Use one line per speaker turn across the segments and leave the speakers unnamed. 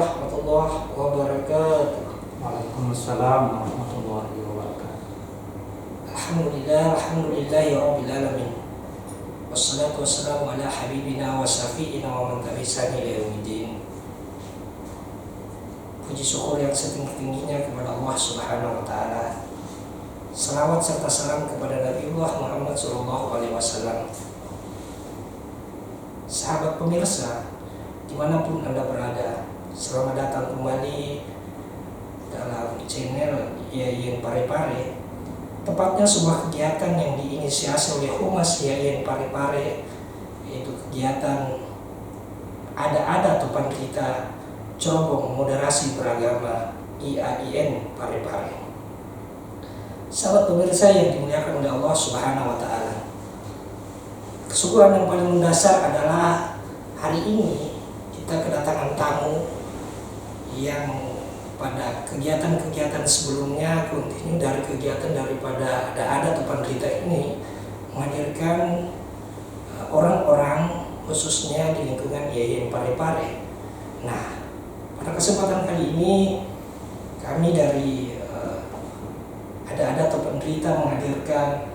warahmatullahi wabarakatuh.
Waalaikumsalam warahmatullahi wabarakatuh.
Alhamdulillahi rabbil alamin. Wassalatu wassalamu ala habibina wa syafi'ina wa man tabi'ana ila yaumiddin. Puji syukur yang setinggi-tingginya kepada Allah Subhanahu wa taala. Salawat serta salam kepada Nabiullah Muhammad sallallahu alaihi wasallam. Sahabat pemirsa, dimanapun Anda berada, selamat datang kembali dalam channel Yayan Parepare. Tepatnya sebuah kegiatan yang diinisiasi oleh Humas Yayan Parepare, yaitu kegiatan ada Topan Kita Cerobong Moderasi Beragama IAIN Parepare. Sahabat pemirsa yang dimuliakan oleh Allah Subhanahu wa taala, kesyukuran yang paling mendasar adalah hari ini kita kedatangan tamu yang pada kegiatan-kegiatan sebelumnya kontinu dari kegiatan daripada ada Topan Kita ini menghadirkan orang-orang khususnya di lingkungan Yayan Parepare. Nah, pada kesempatan kali ini kami dari ada Topan Kita menghadirkan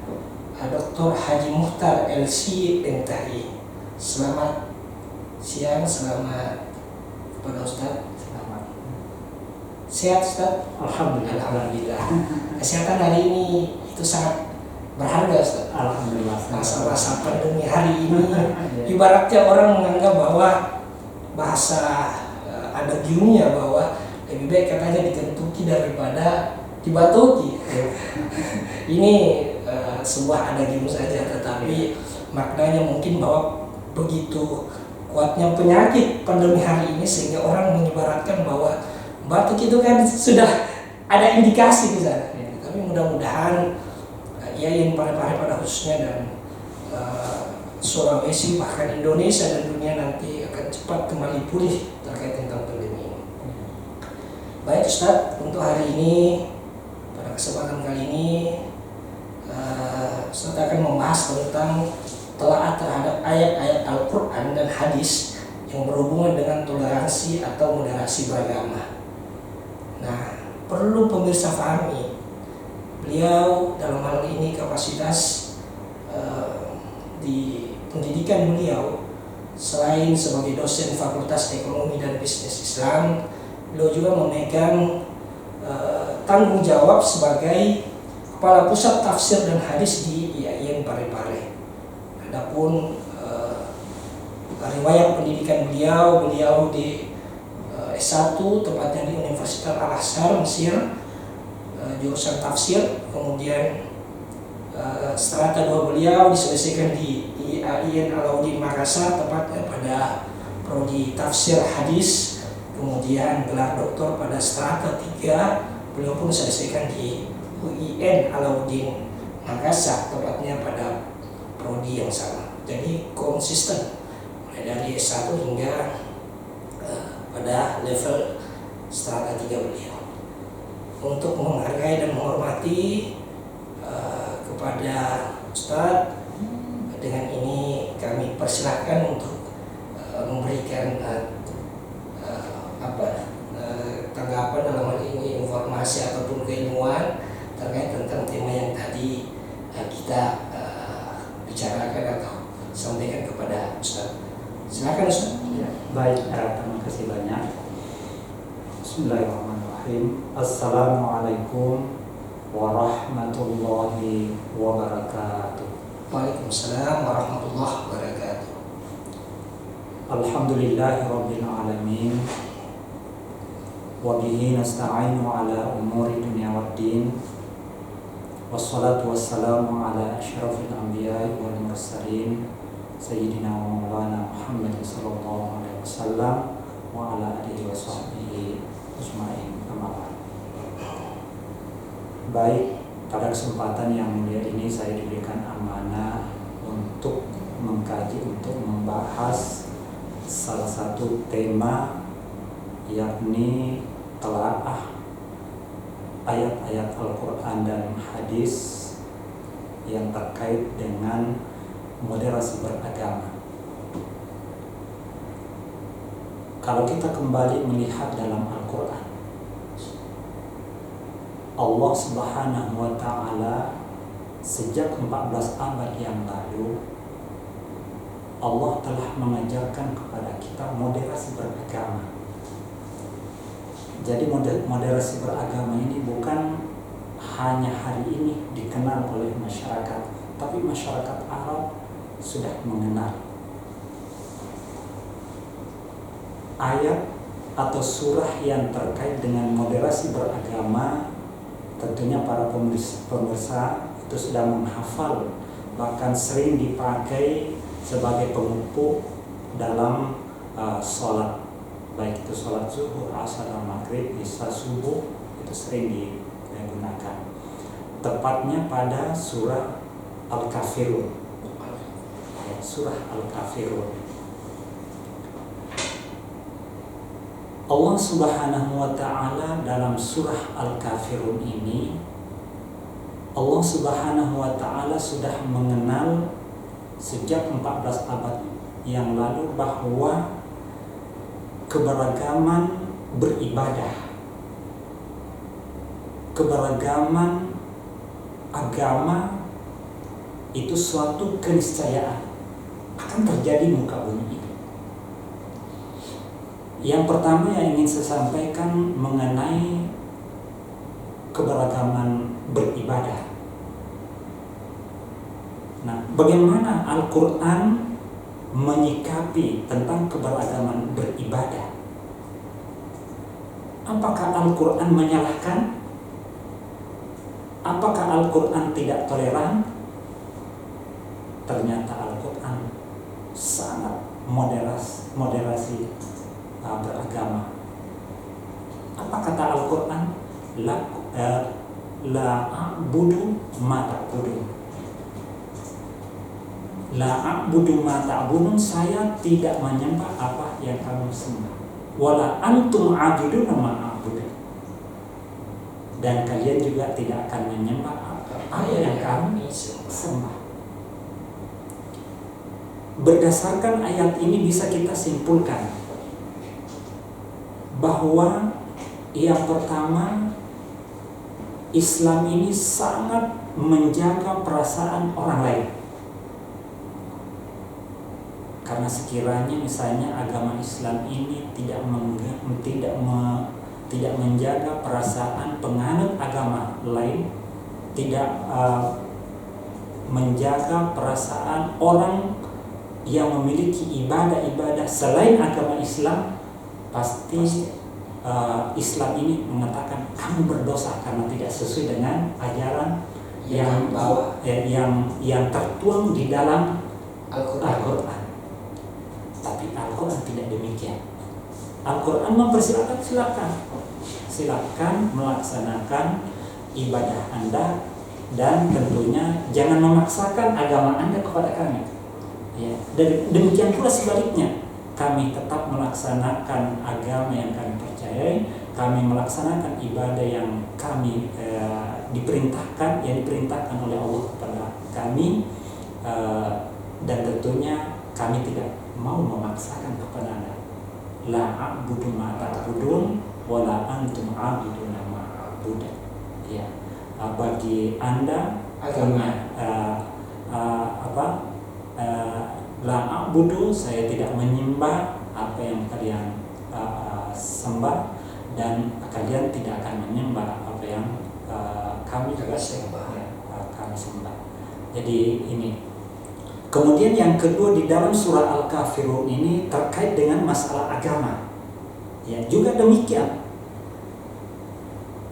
Dr. Haji Mukhtar LC Bentahi. Selamat siang, selamat kepada Ustaz.
Selamat.
Sehat Ustaz?
Alhamdulillah.
Kesehatan hari ini itu sangat berharga Ustaz.
Alhamdulillah.
Masa-masa pandemi hari ini ibaratnya orang menganggap bahwa bahasa adagiumnya bahwa lebih baik katanya ditentuki daripada dibatuki. Ini sebuah adagium saja, tetapi maknanya mungkin bahwa begitu kuatnya penyakit pandemi hari ini sehingga orang mengibaratkan bahwa batuk itu kan sudah ada indikasi di sana. Tapi mudah-mudahan Yayan Parepare pada khususnya dan Sulawesi bahkan Indonesia dan dunia nanti akan cepat kembali pulih terkait tentang pandemi ini. Baik Ustaz, untuk hari ini pada kesempatan kali ini Ustaz akan membahas tentang telaah terhadap ayat-ayat Al-Quran dan hadis yang berhubungan dengan toleransi atau moderasi beragama. Nah, perlu pemirsa pahami, beliau dalam hal ini kapasitas di pendidikan beliau selain sebagai dosen Fakultas Ekonomi dan Bisnis Islam, beliau juga memegang tanggung jawab sebagai Kepala Pusat Tafsir dan Hadis di IAIN Parepare. Adapun riwayat pendidikan beliau di S1 tepatnya di Universitas Al-Azhar Mesir, jurusan tafsir. Kemudian strata 2 beliau diselesaikan di IAIN Alauddin Makassar tepatnya pada prodi tafsir hadis. Kemudian gelar doktor pada strata 3 beliau pun selesaikan di UIN Alauddin Makassar tepatnya pada prodi yang sama. Jadi konsisten mulai dari S1 hingga pada level strata 3 beliau. Untuk menghargai dan menghormati kepada Ustadz, dengan ini kami persilahkan untuk memberikan tanggapan dalam hal ini, informasi ataupun keilmuan terkait tentang tema yang tadi kita bicarakan atau sampaikan kepada Ustaz. Silakan Ustaz.
Ya, baik, terima kasih banyak. Bismillahirrahmanirrahim. Assalamualaikum warahmatullahi wabarakatuh.
Waalaikumsalam warahmatullahi wabarakatuh.
Alhamdulillahirabbil alamin. Wa bihi nasta'inu ala umuri dunya waddin. Wassalatu wassalamu ala asyrafil anbiya'i wal mursalin sayyidina wa maulana Muhammad sallallahu alaihi wasallam wa ala alihi wa sahbihi ajma'in. Baik, pada kesempatan yang mulia ini saya diberikan amanah untuk mengkaji, untuk membahas salah satu tema, yakni telaah ayat-ayat Al-Quran dan hadis yang terkait dengan moderasi beragama. kalau kita kembali melihat dalam Al-Quran, Allah Subhanahu wa Ta'ala sejak 14 abad yang lalu, Allah telah mengajarkan kepada kita moderasi beragama. Jadi moderasi beragama ini bukan hanya hari ini dikenal oleh masyarakat, tapi masyarakat Arab sudah mengenal. Ayat atau surah yang terkait dengan moderasi beragama, tentunya para pemirsa itu sudah menghafal, bahkan sering dipakai sebagai pemupuk dalam sholat, baik itu sholat zuhur, asar, maghrib, isya, subuh, itu sering digunakan. Tepatnya pada surah Al-Kafirun. Surah Al-Kafirun. Allah Subhanahu wa Ta'ala dalam surah Al-Kafirun ini, Allah Subhanahu wa Ta'ala sudah mengenal sejak 14 abad yang lalu bahwa keberagaman beribadah, keberagaman agama itu suatu keniscayaan akan terjadi muka bumi ini. Yang pertama yang ingin saya sampaikan mengenai keberagaman beribadah. Nah, bagaimana Al-Quran menyikapi tentang keberagaman beribadah? Apakah Al-Quran menyalahkan? Apakah Al-Quran tidak toleran? Ternyata Al-Quran sangat moderasi beragama. Apa kata Al-Quran? La a'budu ma ta'budun. La a'budu ma ta'budun, saya tidak menyembah apa yang kamu sembah. Wala antum a'budun ma a'budu. Dan kalian juga tidak akan menyembah apa yang kami sembah. Berdasarkan ayat ini bisa kita simpulkan bahwa yang pertama, Islam ini sangat menjaga perasaan orang lain. Karena sekiranya misalnya agama Islam ini tidak menjaga perasaan penganut agama lain, tidak menjaga perasaan orang yang memiliki ibadah-ibadah selain agama Islam, pasti Islam ini mengatakan kamu berdosa karena tidak sesuai dengan ajaran yang tertuang di dalam Al-Quran. Tapi Al-Quran tidak demikian. Al-Quran mempersilakan, silakan melaksanakan ibadah Anda, dan tentunya jangan memaksakan agama Anda kepada kami. Ya, dan demikian pula sebaliknya, kami tetap melaksanakan agama yang kami percayai, kami melaksanakan ibadah yang kami diperintahkan oleh Allah kepada kami, dan tentunya kami tidak mau memaksakan kepada Anda. La a'budu ma ta'budun wa la antum a'buduna ma a'budu. Ya, bagi Anda punya la a'budu, saya tidak menyembah apa yang kalian sembah, dan kalian tidak akan menyembah apa yang kami juga sembah. Kami sembah. Jadi ini. Kemudian yang kedua, di dalam surah Al-Kafirun ini terkait dengan masalah agama. Ya, juga demikian.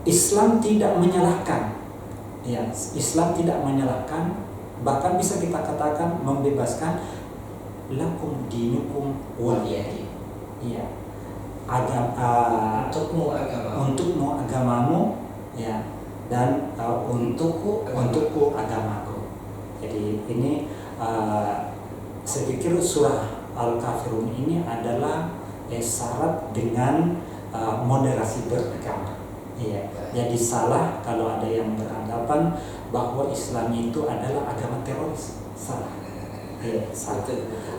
Islam tidak menyalahkan. Ya, Islam tidak menyalahkan, bahkan bisa kita katakan membebaskan. Lakum dinukum waliyadin. Ya. Untukmu agamamu, ya, dan untukku agamaku. Jadi ini saya pikir surah Al-Kafirun ini adalah syarat dengan moderasi beragama. Ya. Jadi salah kalau ada yang beranggapan bahwa Islam itu adalah agama teroris. Salah. Ya, salah.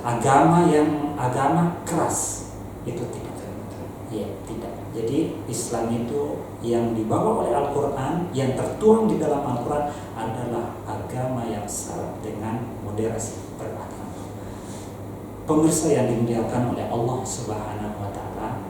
Agama keras itu tidak. Ya, tidak. Jadi Islam itu yang dibawa oleh Al-Quran, yang tertuang di dalam Al-Quran adalah agama yang syarat dengan moderasi beragama. Pemirsa yang dimuliakan oleh Allah Subhanahu wa Ta'ala,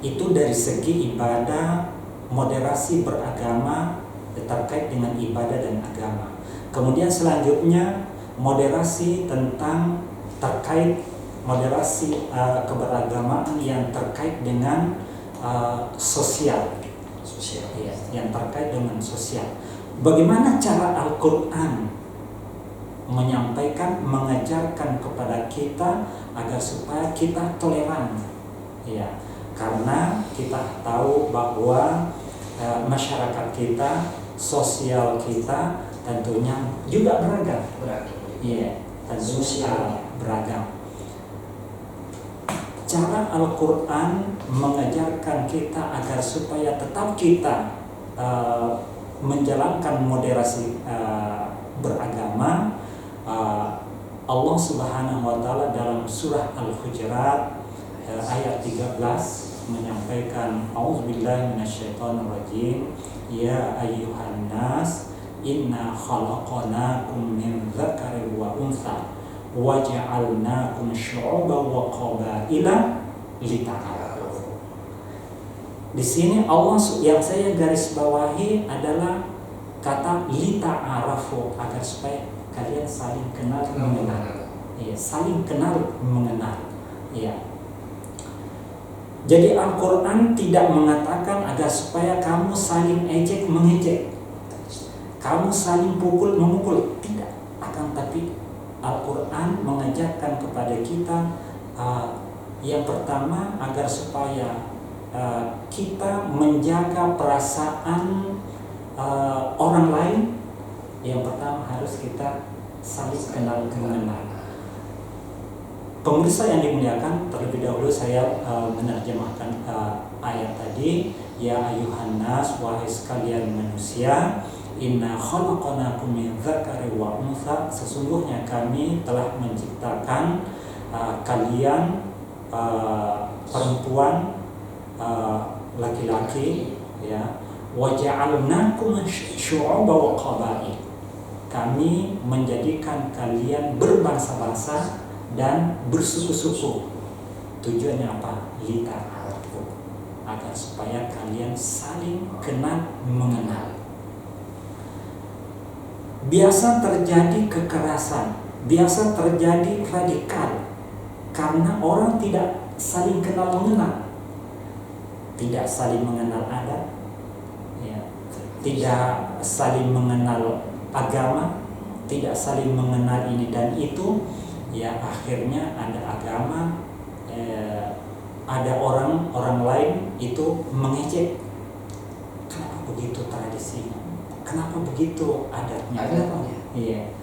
itu dari segi ibadah, moderasi beragama terkait dengan ibadah dan agama. Kemudian selanjutnya moderasi tentang terkait moderasi keberagamaan yang terkait dengan sosial, ya, yang terkait dengan sosial. Bagaimana cara Al-Quran menyampaikan, mengajarkan kepada kita agar supaya kita toleran, ya, karena kita tahu bahwa masyarakat kita, sosial kita tentunya juga beragam, ya, tentunya beragam. Cara Al-Quran mengajarkan kita agar supaya tetap kita menjalankan moderasi beragama. Allah Subhanahu wa Ta'ala dalam surah Al-Hujurat ayat 13 menyampaikan, A'udzubillahi minasyaitonirrajim, ya ayyuhan nas inna khalaqnakum min dzakarin wa untha wa ja'alnakum syu'uban wa qabaila lita'arafu. Di sini Allah yang saya garis bawahi adalah kata lita'arafu, agar supaya kalian saling kenal mengenal. Ya, saling kenal mengenal. Ya. Jadi Al-Quran tidak mengatakan agar supaya kamu saling ejek mengejek, kamu saling pukul memukul, tidak. Akan tapi Al-Quran mengajarkan kepada kita yang pertama agar supaya kita menjaga perasaan orang lain. Yang pertama harus kita saling kenal mengenal. Pemirsa yang dimuliakan, terlebih dahulu saya menerjemahkan ayat tadi, ya ayuhan nas, wahai sekalian manusia, inna khalaqnakum min dzakari wa untha, sesungguhnya kami telah menciptakan kalian perempuan laki-laki, ya, wa ja'alnakum syu'uban wa qabail, kami menjadikan kalian berbangsa-bangsa dan bersuku-suku. Tujuannya apa? Lita'arafu, agar supaya kalian saling kenal mengenal. Biasa terjadi kekerasan, biasa terjadi radikal karena orang tidak saling kenal mengenal, tidak saling mengenal adat, ya, tidak saling mengenal agama, tidak saling mengenal ini dan itu, ya, akhirnya ada agama, ada orang lain itu mengejek, kenapa begitu tradisinya, kenapa begitu adatnya. Iya.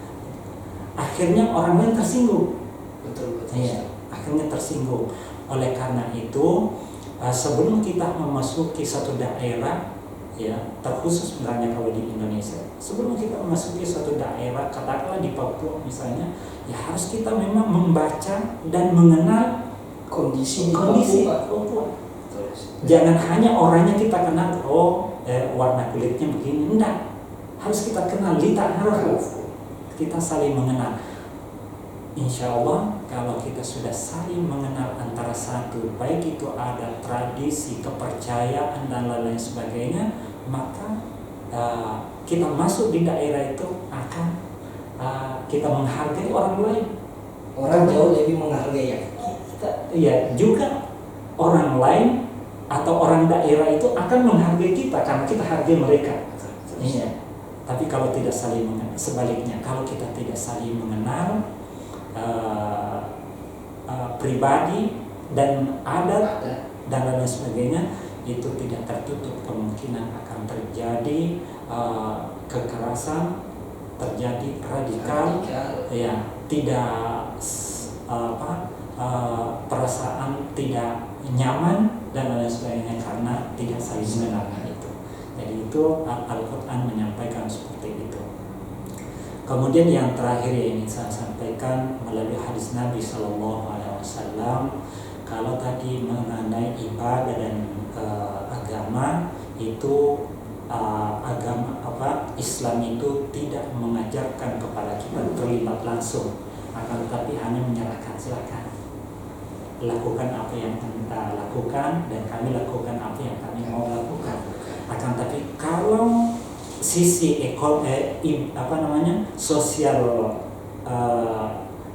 Akhirnya orang lain tersinggung.
Betul.
Iya, akhirnya tersinggung. Oleh karena itu, sebelum kita memasuki satu daerah, ya, terkhusus sebenarnya kalau di Indonesia, sebelum kita memasuki suatu daerah, katakanlah di Papua misalnya, ya harus kita memang membaca dan mengenal kondisi Papua. Jangan hanya orangnya kita kenal, warna kulitnya begini, enggak. Harus kita kenal, kita saling mengenal. Insya Allah kalau kita sudah saling mengenal antara satu, baik itu ada tradisi, kepercayaan dan lain-lain sebagainya, maka kita masuk di daerah itu akan kita menghargai orang lain.
Orang jauh lebih menghargai
kita. Iya, juga orang lain atau orang daerah itu akan menghargai kita karena kita hargai mereka. Iya. Tapi kalau tidak saling mengenal, sebaliknya, kalau kita tidak saling mengenal pribadi dan adat dan lain sebagainya, itu tidak tertutup kemungkinan akan terjadi kekerasan, terjadi radikal, ya, tidak perasaan tidak nyaman dan lain sebagainya karena tidak saling mengenal itu. Jadi itu Al-Quran menyampaikan seperti itu. Kemudian yang terakhir yang ingin saya sampaikan melalui hadis Nabi SAW, Kalau tadi mengenai ibadah dan agama itu Islam itu tidak mengajarkan kepada kita terlibat langsung, akan tetapi hanya menyerahkan, silakan lakukan apa yang kita lakukan dan kami lakukan apa yang kami mau lakukan. Akan tapi kalau sisi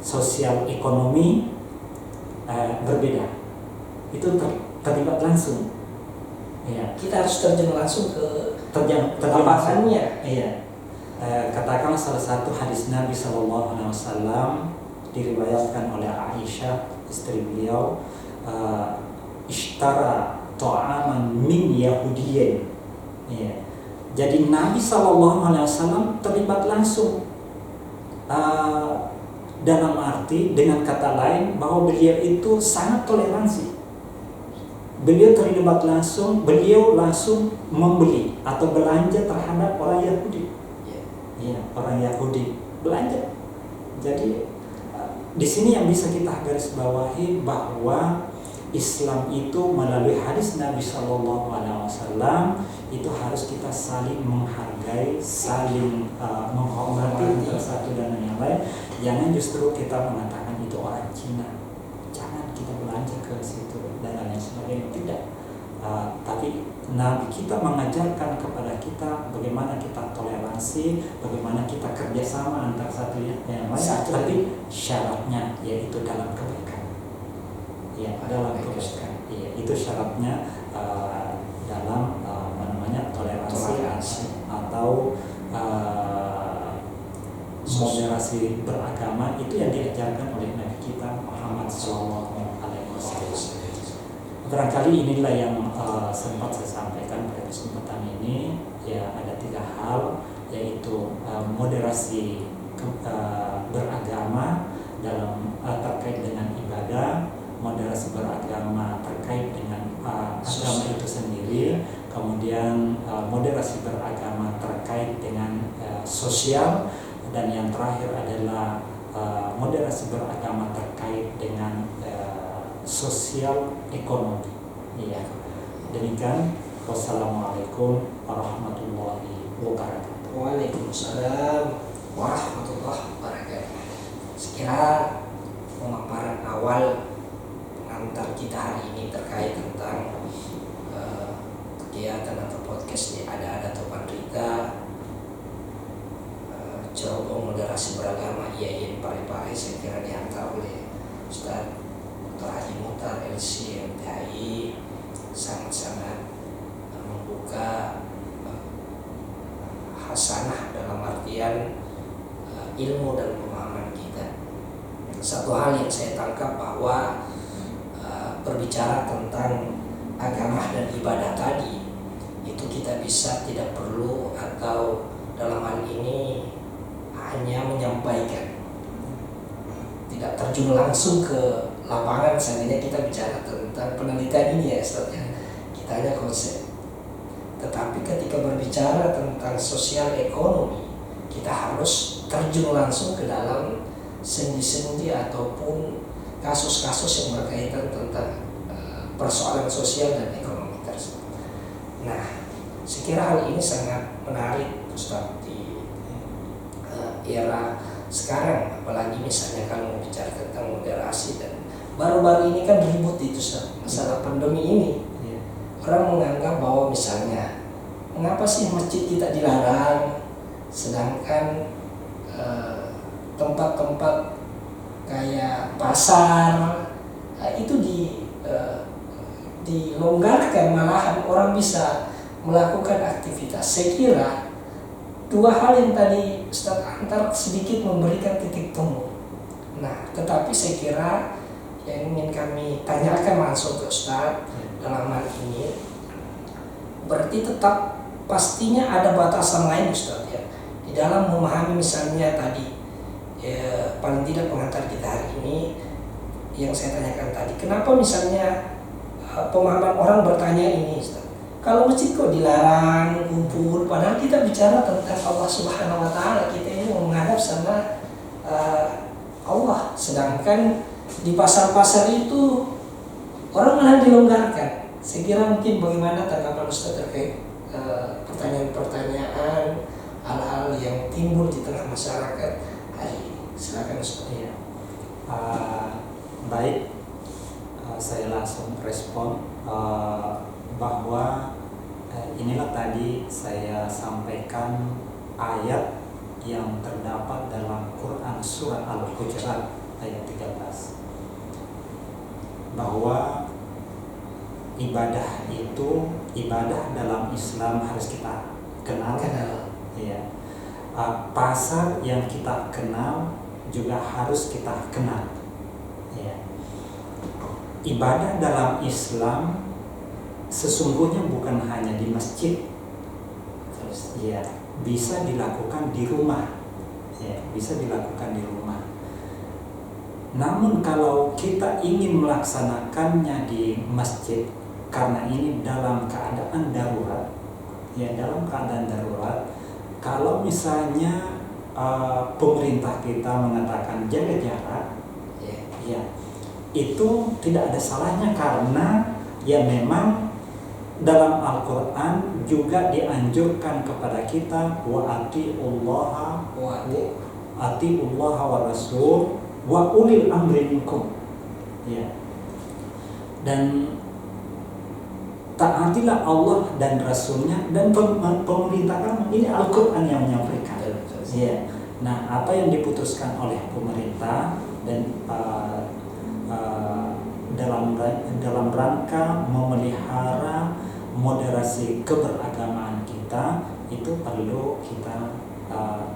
sosial ekonomi berbeda, itu terlibat langsung. Ya.
Kita harus terjun langsung ke
lapangannya. Iya. Katakanlah salah satu hadis Nabi SAW diriwayatkan oleh Aisyah, istri beliau, ishtara ta'aman min Yahudiyyin. Iya. Jadi Nabi SAW terlibat langsung, dalam arti dengan kata lain bahwa beliau itu sangat toleransi. Beliau terlibat langsung, beliau langsung membeli atau belanja terhadap orang Yahudi. Ya, orang Yahudi belanja. Jadi di sini yang bisa kita garis bawahi bahwa Islam itu melalui hadis Nabi SAW itu harus kita saling menghargai, saling menghormati antara satu dan yang lain. Jangan justru kita mengatakan itu orang Cina, jangan kita belanja ke situ dan lain sebagainya. Tidak. Tapi Nabi kita mengajarkan kepada kita bagaimana kita toleransi, bagaimana kita kerjasama antara satu yang lain. Tapi syaratnya yaitu dalam kebaikan. Ya, dalam kebaikan. Ya, itu syaratnya dalam toleransi atau moderasi beragama, itu yang diajarkan oleh Nabi kita Muhammad SAW. Barangkali inilah yang sempat saya sampaikan pada kesempatan ini. Ya, ada 3 hal, yaitu moderasi beragama dalam terkait dengan ibadah, moderasi beragama terkait dengan agama itu sendiri, kemudian moderasi beragama terkait dengan sosial, dan yang terakhir adalah moderasi beragama terkait dengan sosial ekonomi. Iya. Demikian. Wassalamualaikum warahmatullahi wabarakatuh.
Waalaikumsalam warahmatullahi wabarakatuh. Sekira pemaparan awal pengantar kita hari ini terkait tentang kegiatan atau podcast di Ada Topan Rita, Cerobong Moderasi Beragama IAIN Parepare, saya kira dihantar oleh Ustaz Dr. Haji Muhtar LC MTHI, sangat-sangat membuka hasanah dalam artian ilmu dan pemahaman kita. Satu hal yang saya tangkap bahwa berbicara tentang agama dan ibadah tadi, itu kita bisa tidak perlu atau dalam hal ini hanya menyampaikan, tidak terjun langsung ke lapangan. Seandainya kita bicara tentang penelitian ini ya Ustaz, kita ada konsep. Tetapi ketika berbicara tentang sosial ekonomi, kita harus terjun langsung ke dalam sendi-sendi ataupun kasus-kasus yang berkaitan tentang persoalan sosial dan ekonomi tersebut. Nah, sekira hal ini sangat menarik Ustaz di era sekarang, apalagi misalnya kalau bicara tentang moderasi, dan baru-baru ini kan ribut itu Ustaz, masalah pandemi ini. Orang menganggap bahwa misalnya mengapa sih masjid kita dilarang, sedangkan tempat-tempat kayak pasar itu dilonggarkan, malahan orang bisa melakukan aktivitas. Saya kira 2 hal yang tadi Ustaz antar sedikit memberikan titik temu. Nah, tetapi saya kira yang ingin kami tanyakan langsung ke Ustaz dalam hal ini, berarti tetap pastinya ada batasan lain Ustaz ya, di dalam memahami misalnya tadi paling tidak pengantar kita hari ini yang saya tanyakan tadi, kenapa misalnya pemahaman orang bertanya ini Ustaz, kalau masjid kok dilarang kumpul, padahal kita bicara tentang Allah Subhanahu Wa Taala, kita ini menghadap sama Allah, sedangkan di pasar-pasar itu orang malah dilonggarkan. Saya kira mungkin bagaimana tanggapan Ustaz terkait pertanyaan-pertanyaan hal-hal yang timbul di tengah masyarakat hari ini. Silakan Ustaz.
Iya. Baik, saya langsung respon bahwa inilah tadi saya sampaikan ayat yang terdapat dalam Quran Surah Al-Hujurat ayat 13, bahwa ibadah dalam Islam harus kita kenal. Ya. Pasar yang kita kenal juga harus kita kenal. Ya. Ibadah dalam Islam sesungguhnya bukan hanya di masjid. Ya, bisa dilakukan di rumah. Ya, bisa dilakukan di rumah. Namun kalau kita ingin melaksanakannya di masjid, karena ini dalam keadaan darurat, ya dalam keadaan darurat, kalau misalnya pemerintah kita mengatakan jaga jarak, ya itu tidak ada salahnya, karena ya memang dalam Al-Quran juga dianjurkan kepada kita wa atiullaha wa rasul wa ulil amri minkum, ya, dan taatilah Allah dan Rasulnya dan pemerintah kamu. Ini Al-Quran yang menyampaikan. Ya. Nah, apa yang diputuskan oleh pemerintah dan dalam rangka memelihara moderasi keberagamaan kita itu perlu kita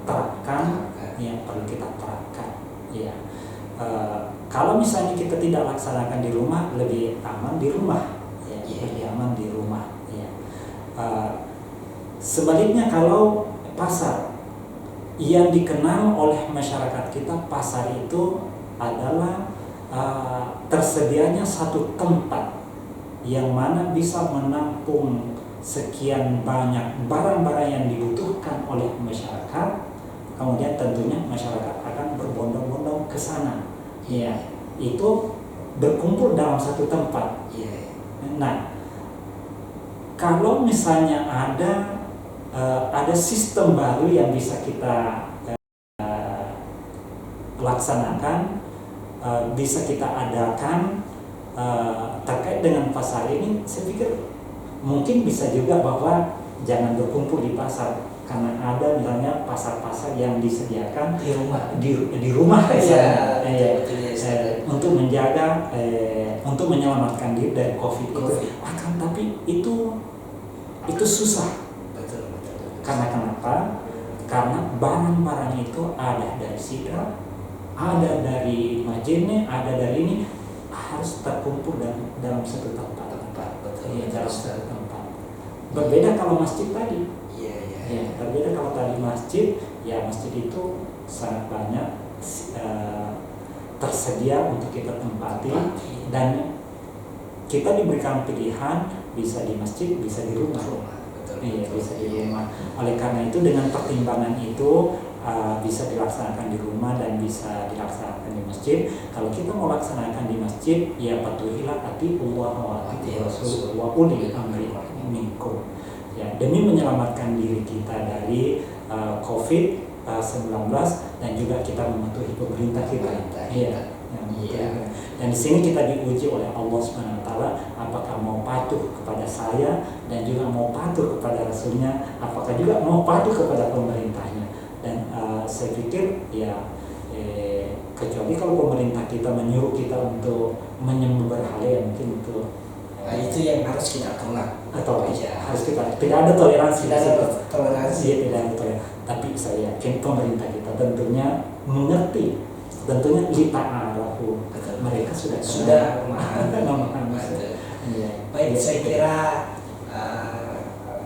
terapkan, ya perlu kita terapkan. Ya. Kalau misalnya kita tidak laksanakan di rumah, lebih aman di rumah. Ya, lebih aman di rumah. Ya. Sebaliknya kalau pasar yang dikenal oleh masyarakat kita, pasar itu adalah tersedianya satu tempat yang mana bisa menampung sekian banyak barang-barang yang dibutuhkan oleh masyarakat. Kemudian tentunya masyarakat akan berbondong-bondong ke sana. Ya, itu berkumpul dalam satu tempat. Nah, kalau misalnya ada sistem baru yang bisa kita laksanakan, bisa kita adakan terkait dengan pasar ini, saya pikir mungkin bisa juga bahwa jangan berkumpul di pasar, karena ada misalnya pasar-pasar yang disediakan di rumah untuk menjaga untuk menyelamatkan diri dari COVID. Akan tapi itu susah.
Betul.
Karena kenapa? Karena barang-barang itu ada dari Sidra, ada dari Majene, ada dari ini, harus terkumpul dalam satu tempat. Iya, dalam satu tempat. Berbeda kalau masjid tadi. Ya, berbeda kalau tadi masjid, ya masjid itu sangat banyak tersedia untuk kita tempati, dan kita diberikan pilihan bisa di masjid, bisa di rumah. Iya, bisa di rumah. Oleh karena itu dengan pertimbangan itu bisa dilaksanakan di rumah dan bisa dilaksanakan di masjid. Kalau kita mau laksanakan di masjid, ya patuhilah atiullah wa atiur rasul wa ulil amri minkum. Ya, demi menyelamatkan diri kita dari COVID-19 dan juga kita mematuhi pemerintah kita. Dan di sini kita diuji oleh Allah SWT, apakah mau patuh kepada saya dan juga mau patuh kepada Rasulnya, apakah juga mau patuh kepada pemerintahnya. Dan saya pikir ya kecuali kalau pemerintah kita menyuruh kita untuk menyembah berhala, ya mungkin itu
itu yang harus kita tolak.
Atau harus kita tidak ada toleransi.
Tidak ada toleransi.
Tidak ada toleransi. Tapi saya yakin pemerintah kita tentunya mengerti, tentunya lita'arafu. Mereka sudah memahami.
Baik, saya kira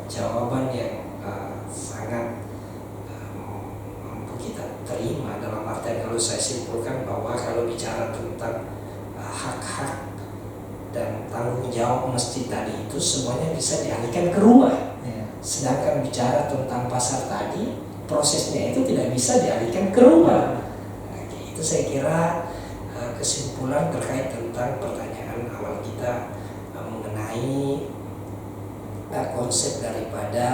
jawaban yang sangat mampu kita terima, dalam artian kalau saya simpulkan bahwa kalau bicara tentang hak-hak dan tanggung jawab masjid tadi itu semuanya bisa dialihkan ke rumah. Sedangkan bicara tentang pasar tadi, prosesnya itu tidak bisa dialihkan ke rumah. Itu saya kira kesimpulan terkait tentang pertanyaan awal kita juga mengenai konsep daripada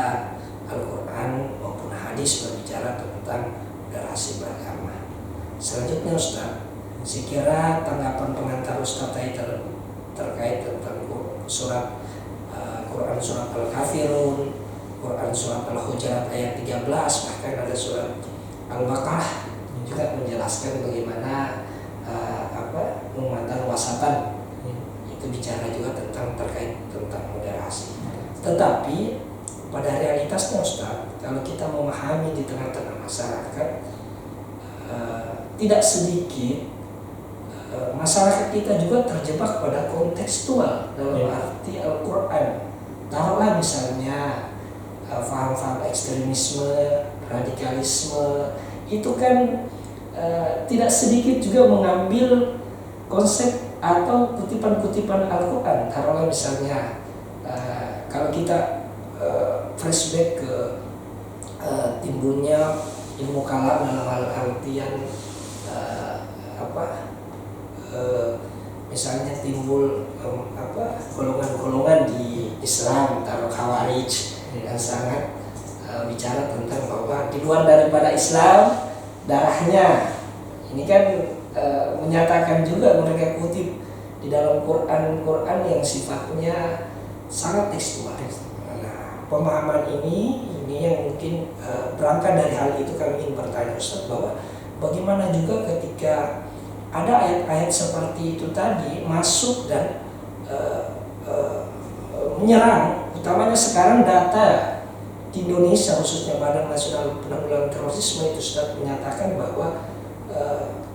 Al-Quran maupun hadis berbicara tentang moderasi beragama. Selanjutnya Ustaz, saya kira tanggapan pengantar Ustaz terkait tentang surat Quran surat Al-Kafirun, Quran surat Al-Hujurat ayat 13, bahkan ada surat Al-Baqarah juga menjelaskan bagaimana Umatan wasatan, itu bicara juga terkait tentang moderasi. Tetapi pada realitasnya Ustaz, kalau kita memahami di tengah-tengah masyarakat, tidak sedikit masyarakat kita juga terjebak pada kontekstual dalam arti Al-Quran. Taruhlah misalnya faham-faham ekstremisme, radikalisme, itu kan tidak sedikit juga mengambil konsep atau kutipan-kutipan Al-Quran. Taruhlah misalnya kalau kita flashback ke timbulnya ilmu kalam dalam artian misalnya timbul golongan-golongan di Islam, taruh Khawarij yang sangat bicara tentang bahwa di luar daripada Islam darahnya. Ini kan menyatakan juga mereka kutip di dalam Quran yang sifatnya sangat tekstual. Nah, pemahaman ini yang mungkin berangkat dari hal itu kami ingin bertanya Ustaz, bahwa bagaimana juga ketika ada ayat-ayat seperti itu tadi masuk dan menyerang, utamanya sekarang data di Indonesia khususnya Badan Nasional Penanggulangan Terorisme itu sudah menyatakan bahwa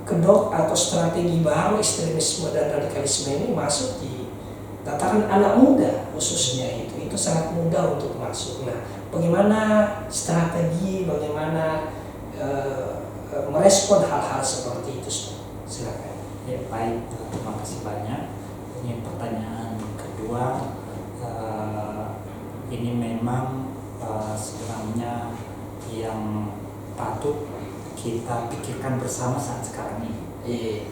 kedok atau strategi baru ekstremisme dan radikalisme ini masuk di tataran anak muda khususnya, itu sangat mudah untuk masuk. Nah, bagaimana strategi, bagaimana merespon hal-hal seperti itu? Silakan.
Ya, baik, terima kasih banyak. Ini pertanyaan kedua. Ini memang sebenarnya yang patut kita pikirkan bersama saat sekarang ini,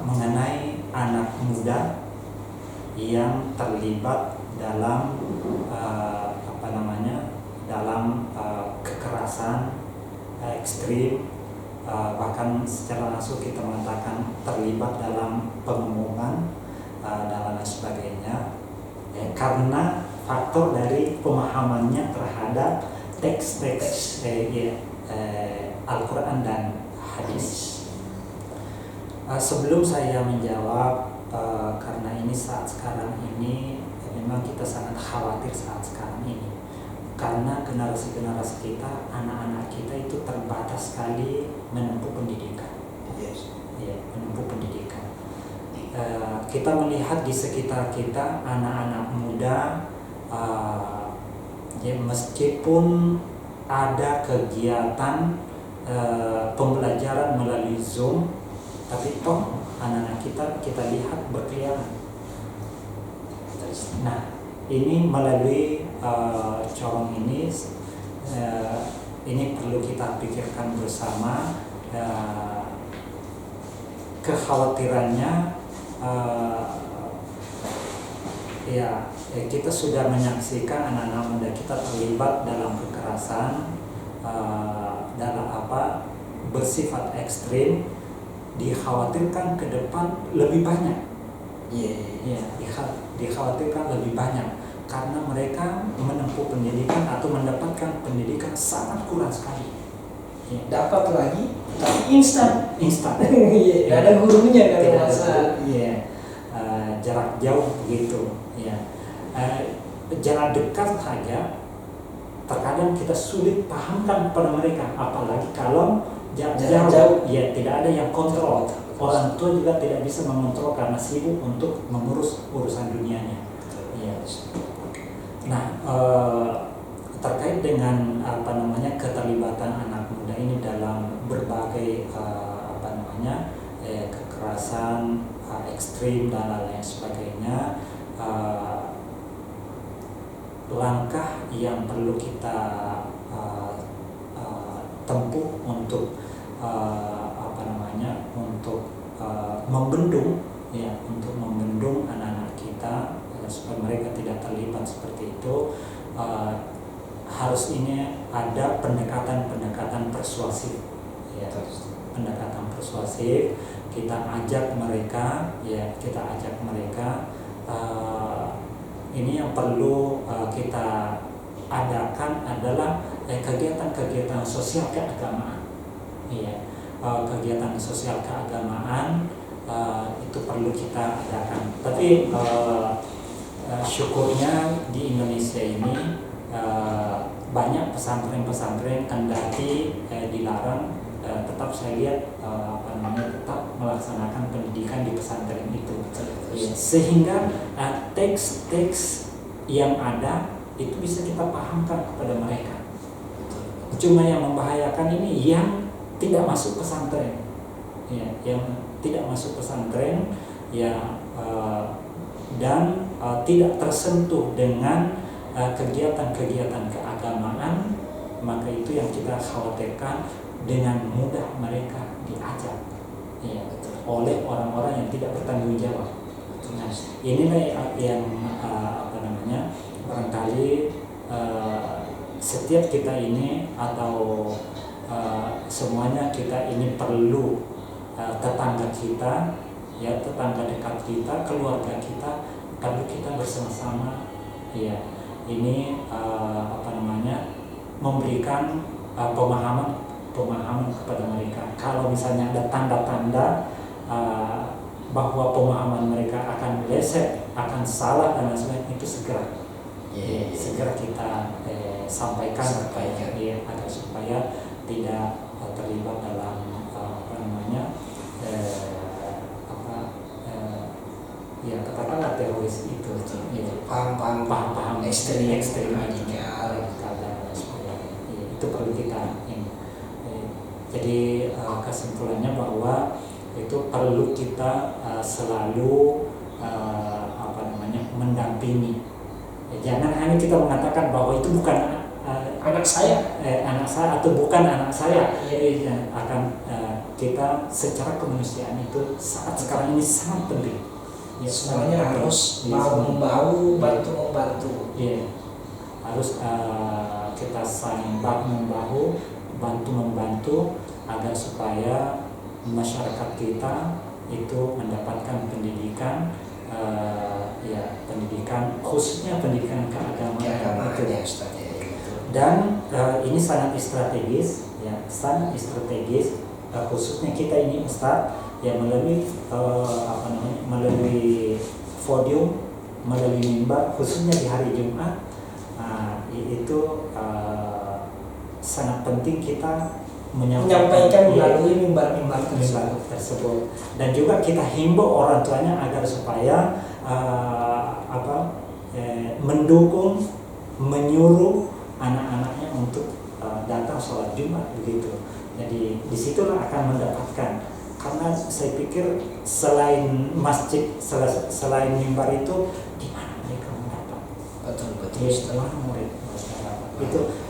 mengenai anak muda yang terlibat dalam dalam kekerasan ekstrim, bahkan secara langsung kita mengatakan terlibat dalam pengemungan dan lain sebagainya, karena faktor dari pemahamannya terhadap teks-teks Al-Quran dan hadis. Sebelum saya menjawab, karena ini saat sekarang ini memang kita sangat khawatir saat sekarang ini, karena generasi-generasi kita, anak-anak kita itu terbatas sekali menempuh pendidikan. Menempuh pendidikan. Kita melihat di sekitar kita anak-anak muda, meskipun ada kegiatan pembelajaran melalui Zoom, tapi toh anak-anak kita lihat berkeliaran. Nah, ini melalui corong ini perlu kita pikirkan bersama. Kekhawatirannya, kita sudah menyaksikan anak-anak muda kita terlibat dalam kekerasan, bersifat ekstrim. Dikhawatirkan ke depan lebih banyak. Dikhawatirkan lebih banyak karena mereka menempuh pendidikan atau mendapatkan pendidikan sangat kurang sekali.
Dapat lagi, tapi instan. Tidak ada gurunya kan masa.
Jarak jauh begitu. Jarak dekat saja terkadang kita sulit pahamkan kepada mereka, apalagi kalau jarak jauh, tidak ada yang kontrol. Orang tua juga tidak bisa mengontrol karena sibuk untuk mengurus urusan dunianya. Nah, terkait dengan keterlibatan anak muda ini dalam berbagai kekerasan ekstrim dan lain sebagainya, langkah yang perlu kita tempuh untuk membendung anak-anak kita kita supaya mereka tidak terlibat seperti itu. Harus ini ada pendekatan persuasif, ya, pendekatan persuasif. Kita ajak mereka, ini yang perlu kita adakan adalah kegiatan sosial keagamaan, ya, kegiatan sosial keagamaan itu perlu kita adakan. Tapi syukurnya di Indonesia ini banyak pesantren-pesantren kendati dilarang, tetap saya lihat tetap melaksanakan pendidikan di pesantren itu, ya, sehingga teks-teks yang ada itu bisa kita pahamkan kepada mereka. Cuma yang membahayakan ini yang tidak masuk pesantren, ya, yang tidak masuk pesantren, ya, dan tidak tersentuh dengan kegiatan-kegiatan keagamaan, maka itu yang kita khawatirkan, dengan mudah mereka diajak, ya, oleh orang-orang yang tidak bertanggung jawab. Nah, inilah yang barangkali setiap kita ini atau semuanya kita ini perlu tetangga kita, ya, tetangga dekat kita, keluarga kita, perlu kita bersama-sama, ya, ini memberikan pemahaman kepada mereka. Kalau misalnya ada tanda-tanda bahwa pemahaman mereka akan meleset, akan salah dan lain sebagainya, itu segera kita sampaikan, ya, agar supaya tidak terlibat dalam ya, katakanlah teroris itu, ya, paham ekstrim radikal dan lain sebagainya. Ya, itu perlu kita ini. Jadi kesimpulannya bahwa itu perlu kita selalu mendampingi. Ya, jangan hanya kita mengatakan bahwa itu bukan anak saya atau bukan anak saya. Ya, akan kita secara kemanusiaan itu saat sekarang ini sangat penting.
Ya, semuanya harus bahu-membahu, bantu-membantu.
Ya, harus kita saling bahu-membahu, bantu-membantu agar supaya masyarakat kita itu mendapatkan pendidikan, ya, pendidikan khususnya pendidikan keagamaan itu. Dan ini sangat strategis, ya, sangat strategis, khususnya kita ini Ustaz, ya, melalui melalui podium, melalui mimbar, khususnya di hari Jumat, itu sangat penting kita menyampaikan melalui mimbar-mimbar tersebut. Dan juga kita himbau orang tuanya agar supaya mendukung, menyuruh anak-anaknya untuk datang sholat Jumat begitu. Jadi disitulah akan mendapatkan. Karena saya pikir selain masjid, selain mimbar itu, di mana mereka mendapat? Betul. Setelah murid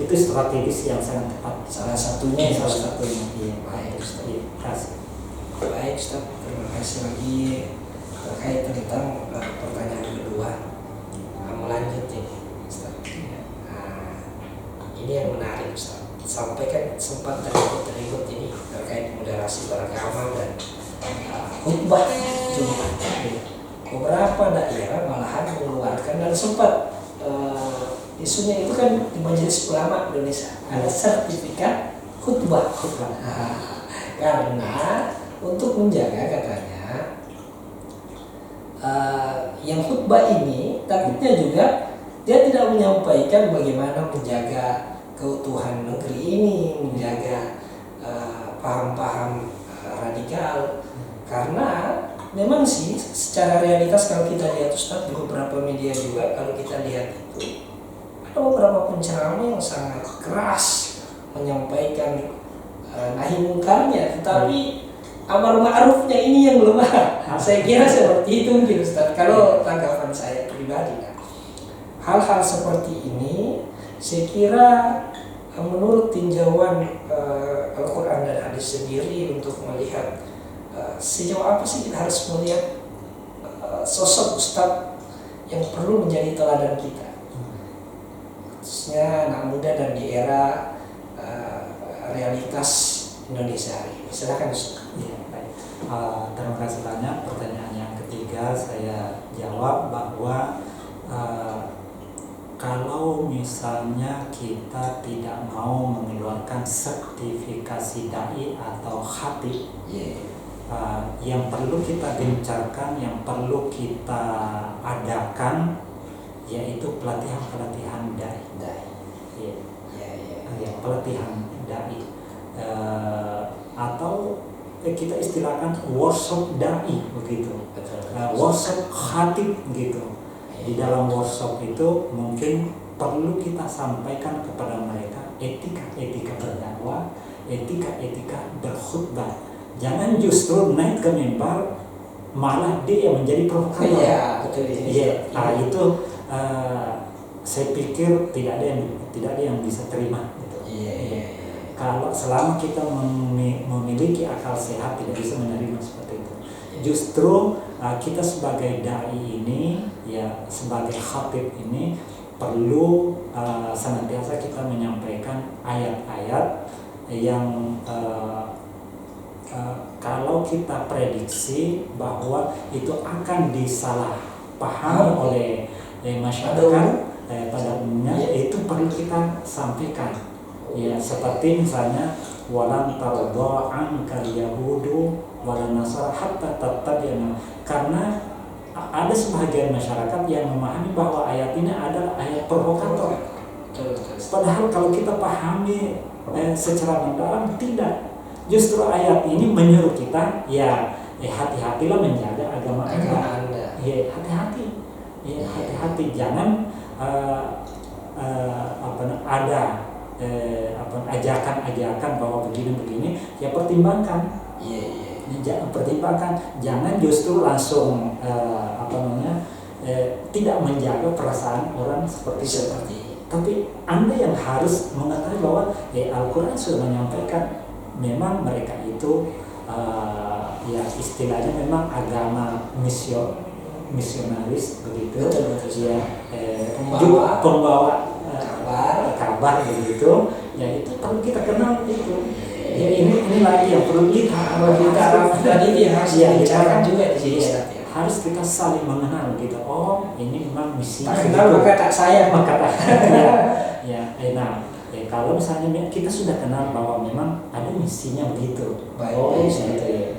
itu strategis yang sangat tepat. Salah satunya. Iya. Baik, Ustaz. Baik, Ustaz. Terima kasih lagi terkait tentang pertanyaan kedua. Melanjut ini, Ustaz. Ini yang menarik, Ustaz. Sampai kan sempat terikut ini terkait moderasi beragama dan khutbah Jumat. Beberapa daerah malahan mengeluarkan, dan sempat isunya itu kan di Majelis Ulama Indonesia ada sertifikat khutbah. Karena untuk menjaga, katanya, yang khutbah ini takutnya juga dia tidak menyampaikan bagaimana menjaga keutuhan negeri ini, menjaga paham-paham radikal. Karena memang sih secara realitas kalau kita lihat, Ustaz, di beberapa media juga, kalau kita lihat itu ada beberapa penceramah yang sangat keras menyampaikan nahi mungkarnya, tetapi amar ma'rufnya ini yang lemah. Saya kira seperti itu mungkin, Ustaz, kalau tanggapan saya pribadi. Hal-hal seperti ini saya kira menurut tinjauan Al-Quran dan hadis sendiri untuk melihat sejauh apa sih kita harus melihat sosok Ustadz
yang perlu menjadi teladan kita, khususnya anak muda dan di era realitas Indonesia hari ini. Silakan Ustaz.
Ya, baik. Terima kasih banyak. Pertanyaan yang ketiga saya jawab bahwa kalau misalnya kita tidak mau mengeluarkan sertifikasi dai atau khatib, yang perlu kita gencarkan, yang perlu kita adakan, yaitu pelatihan dai. Ya, pelatihan dai, atau kita istilahkan workshop dai begitu, workshop khatib gitu. Di dalam workshop itu mungkin perlu kita sampaikan kepada mereka etika berdakwah, etika berkhutbah. Jangan justru naik ke mimbar malah dia yang menjadi provokator.
Iya, betul.
Itu saya pikir tidak ada yang bisa terima gitu. Kalau selama kita memiliki akal sehat tidak bisa menerima seperti itu. Justru kita sebagai dai ini, ya sebagai khatib ini perlu senantiasa kita menyampaikan ayat-ayat yang kalau kita prediksi bahwa itu akan disalahpahami oleh masyarakat pada umumnya, itu perlu kita sampaikan. Ya, seperti misalnya walan tardha ankal yahudu walan nasara hatta tattabi'ana, karena ada sebagian masyarakat yang memahami bahwa ayat ini adalah ayat provokator. Padahal kalau kita pahami secara mendalam, tidak. Justru ayat ini menyuruh kita, hati-hatilah menjaga agama Anda. Hati-hati. Hati-hati, jangan ada ajakan-ajakan bahwa begini-begini, ya pertimbangkan. Jangan pertimbangkan, jangan justru langsung tidak menjaga perasaan orang seperti itu. Tapi Anda yang harus mengetahui bahwa Al-Quran sudah menyampaikan memang mereka itu istilahnya memang agama misionaris begitu. Betul. Juga pembawa kabar begitu, ya itu perlu kita kenal itu. Ya ini lagi yang perlu kita
tadi dia harus dibicarakan juga di sini.
Harus kita saling mengenal gitu. Oh, ini memang misinya.
Tak kenal maka tak sayang.
Kalau misalnya kita sudah kenal bahwa memang ada misinya begitu.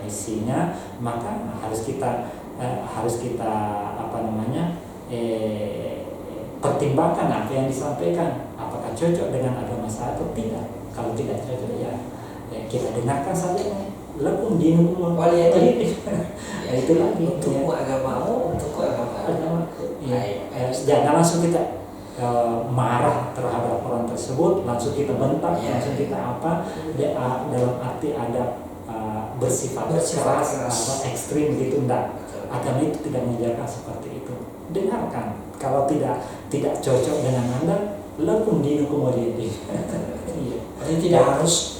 Misinya, maka harus kita pertimbangkan apa yang disampaikan, apakah cocok dengan agama saya atau tidak. Kalau tidak cocok, kita dengarkan saja. Lakum dinukum waliyadin. Itu lagi.
Untukmu agamamu, untukku agamaku.
Jangan langsung kita marah terhadap orang tersebut, langsung kita bentak, langsung kita dalam arti ada bersifat keras atau ekstrim gitu, enggak. Agama itu tidak mengajarkan seperti itu. Dengarkan. Kalau tidak cocok dengan Anda, lakum dinukum waliyadin.
Jadi tidak harus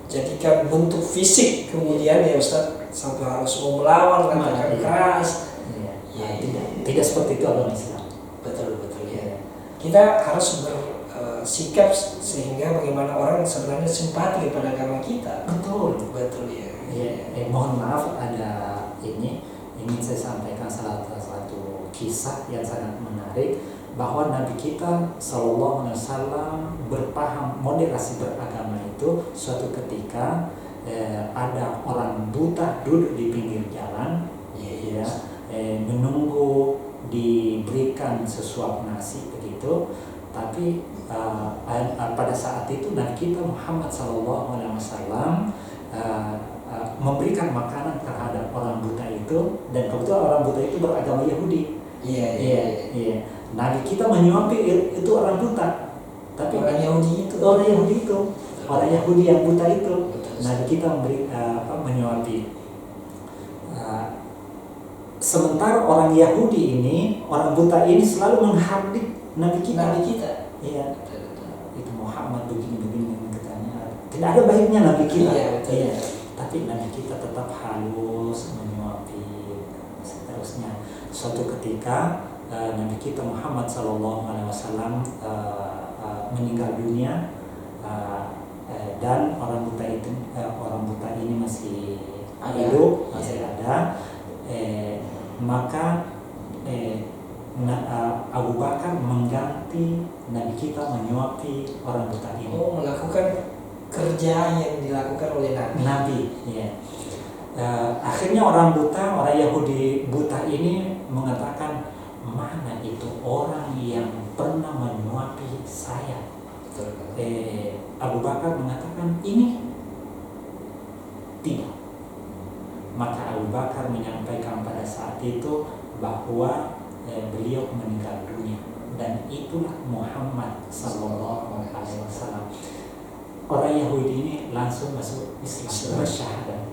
dijadikan bentuk fisik kemudian ya Ustaz sampai harus mau melawan katakan keras.
Tidak seperti itu agama Islam.
Betul ya. Kita harus bersikap sehingga bagaimana orang sebenarnya simpati kepada agama kita.
Betul
ya.
Mohon maaf, ada ingin saya sampaikan salah satu kisah yang sangat menarik, bahwa Nabi kita Sallallahu Alaihi Wasallam berpaham moderasi beragama itu. Suatu ketika ada orang buta duduk di pinggir jalan, menunggu diberikan sesuap nasi begitu. Tapi pada saat itu Nabi kita Muhammad Sallallahu Alaihi Wasallam memberikan makanan terhadap orang buta itu, dan kebetulan orang buta itu beragama Yahudi. Nabi kita menyuapi itu orang buta, tapi orang Yahudi yang buta itu, Nabi kita menyuapi. Sementara orang Yahudi ini, orang buta ini selalu menghardik Nabi kita. Itu Muhammad begini katanya. Tidak ada baiknya Nabi kita. Tapi Nabi kita tetap halus menyuapi seterusnya. suatu ketika Nabi kita Muhammad SAW meninggal dunia, dan orang buta ini masih hidup, masih ada, maka Abu Bakar mengganti Nabi kita menyuapi orang buta ini.
Melakukan kerja yang dilakukan oleh Nabi.
Ya. Akhirnya orang Yahudi buta ini mengatakan, mana itu orang yang pernah menyuapi saya? Abu Bakar mengatakan, ini tidak. Maka Abu Bakar menyampaikan pada saat itu bahwa beliau meninggal dunia, dan itulah Muhammad sallallahu alaihi wasallam. Orang Yahudi ini langsung masuk Islam, bersyahadat.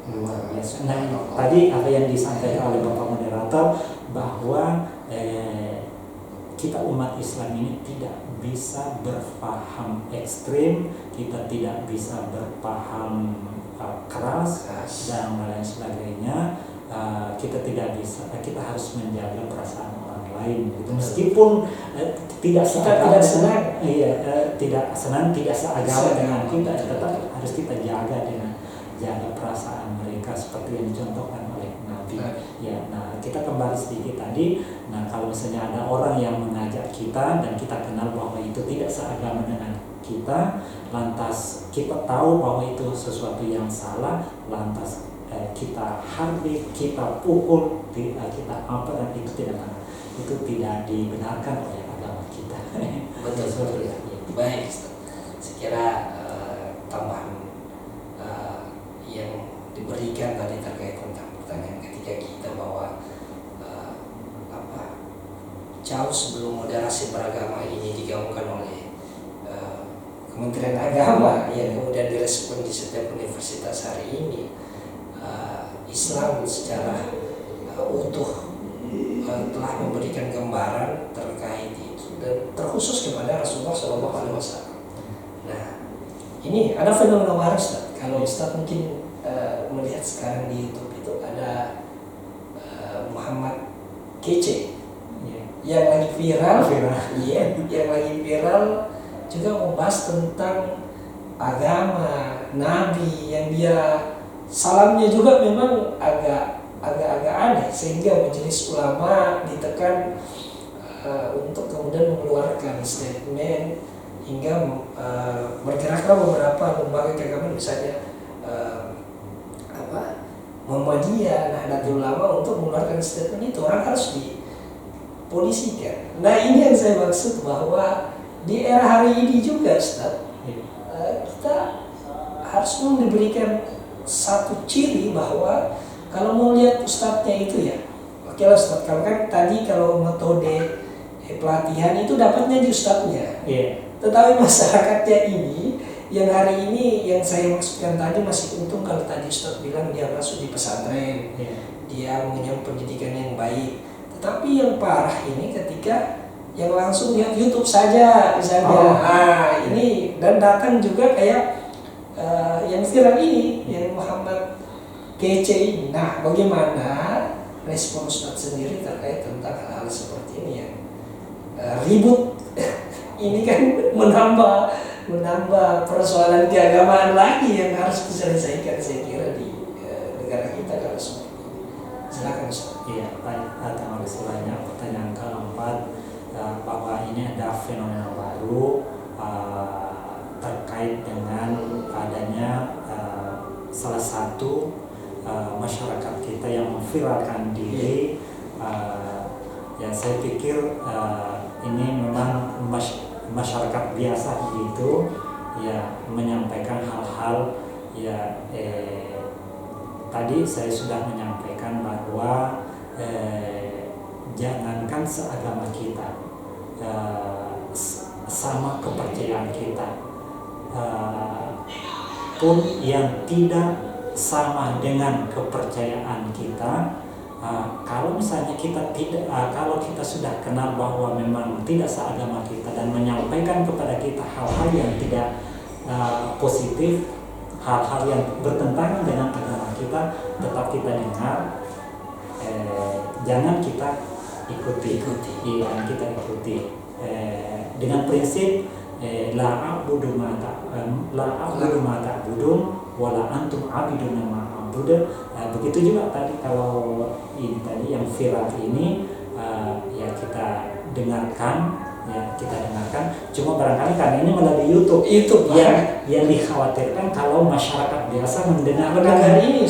Luar biasa. Nah, tadi apa yang disampaikan oleh Bapak Moderator bahwa kita umat Islam ini tidak bisa berpaham ekstrim, kita tidak bisa berpaham keras dan lain sebagainya. Kita tidak bisa, kita harus menjaga perasaan orang lain gitu. Meskipun tidak senang, tidak seagama dengan kita, tetap harus kita jaga perasaan mereka seperti yang dicontohkan oleh Nabi. Ya, nah kita kembali sedikit tadi. Nah, kalau misalnya ada orang yang mengajak kita dan kita kenal bahwa itu tidak seagama dengan kita, lantas kita tahu bahwa itu sesuatu yang salah, lantas kita hardik, kita pukul, kita apa, dan itu tidak dibenarkan oleh agama kita.
Betul seperti itu. Baik, saya kira tambahan yang diberikan tadi terkait tentang pertanyaan ketiga kita bahwa jauh sebelum moderasi beragama ini digaungkan oleh Kementerian Agama yang kemudian direspon di setiap universitas hari ini, Islam secara utuh telah memberikan gambaran terkait itu dan terkhusus kepada Rasulullah SAW. Nah, ini ada fenomena baru, Ustaz. Kalau Ustaz mungkin melihat sekarang di YouTube itu ada Muhammad Kece yang lagi viral, yang lagi viral juga membahas tentang agama, Nabi, yang dia salamnya juga memang agak aneh, sehingga majelis ulama ditekan untuk kemudian mengeluarkan statement hingga bergeraklah beberapa lembaga keagamaan, misalnya Muhammadiyah, Nahdlatul Ulama, untuk mengeluarkan statement itu. Orang harus dipolisikan. Nah, ini yang saya maksud, bahwa di era hari ini juga, Ustaz, kita harus diberikan satu ciri bahwa kalau mau lihat ustadznya itu ya, oke lah Ustaz, kalau kan tadi kalau metode pelatihan itu dapatnya di ustadznya. Tetapi masyarakatnya ini, yang hari ini yang saya maksudkan tadi, masih untung kalau tadi Ustaz bilang dia masuk di pesantren, dia mengenyam pendidikan yang baik. Tetapi yang parah ini ketika yang langsung lihat YouTube saja misalnya, ini dan datang juga kayak yang viral ini, yang Muhammad Kece ini. Nah, bagaimana respon Ustaz sendiri terkait tentang hal-hal seperti ini yang ribut? Ini kan menambah persoalan keagamaan lagi yang harus diselesaikan, saya kira, di negara kita kalau seperti ini. Silakan Ustaz.
Iya, baik. Terima kasih banyak. Pertanyaan keempat, bahwa ini ada fenomena baru terkait dengan adanya salah satu masyarakat kita yang memviralkan diri. Ya, saya pikir ini memang masyarakat biasa gitu ya, menyampaikan hal-hal ya. Tadi saya sudah menyampaikan bahwa jangankan seagama kita, sama kepercayaan kita pun yang tidak sama dengan kepercayaan kita, kalau misalnya kita tidak, kalau kita sudah kenal bahwa memang tidak seagama kita dan menyampaikan kepada kita hal-hal yang tidak positif, hal-hal yang bertentangan dengan agama kita, tetap kita dengar, jangan kita ikuti. Jangan kita ikuti dengan prinsip la a'budu ma ta'budun wala antum 'abiduna ma a'budu. Begitu juga tadi kalau ini tadi yang viral ini ya kita dengarkan. Cuma barangkali karena ini melalui YouTube yang dikhawatirkan kalau masyarakat biasa mendengarkan
ini